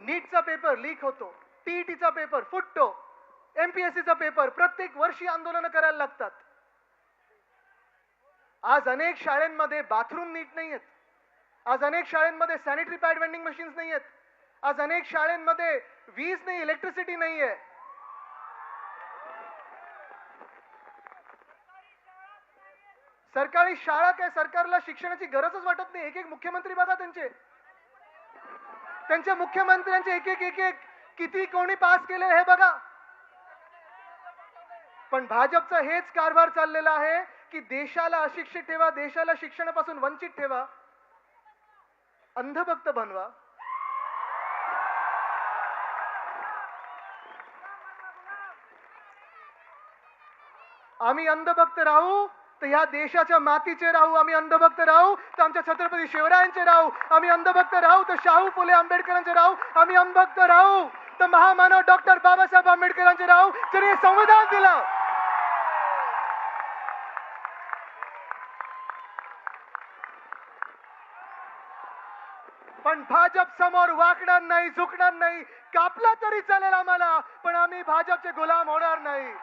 नीटचा paper leak होतो, टीईटीचा paper फुटतो, एमपीएससीचा paper प्रत्येक वर्षी आंदोलन करायला लागतात. आज अनेक शाळांमध्ये बाथरूम नीट नाही आहेत. आज अनेक शाळांमध्ये सॅनिटरी पॅड वेंडिंग मशीन्स नाही आहेत. आज अनेक शाळांमध्ये वीज नाही, इलेक्ट्रिसिटी नाही आहे. सरकारी शाळा काय, सरकारला शिक्षणाची गरजच वाटत नाही. एक एक मुख्यमंत्री बघा, त्यांच्या मुख्यमंत्र्यांचे एक एक किती कोणी पास केले हे बघा. पण भाजपचा हेच कारभार चाललेला आहे की देशाला अशिक्षित ठेवा, देशाला शिक्षणापासून वंचित ठेवा, अंधभक्त बनवा. आम्ही अंधभक्त राहू तर ह्या देशाच्या मातीचे राहू. आम्ही अंधभक्त राहू तर आमच्या छत्रपती शिवरायांचे राहू. आम्ही अंधभक्त राहू तर शाहू फुले आंबेडकरांचे राहू. आम्ही अंधभक्त राहू तर महामानव डॉक्टर बाबासाहेब आंबेडकरांचे राहू, ज्यांनी संविधान दिलं. पण भाजप समोर वाकणार नाही, झुकणार नाही. कापला तरी चालेल आम्हाला, पण आम्ही भाजपचे गुलाम होणार नाही.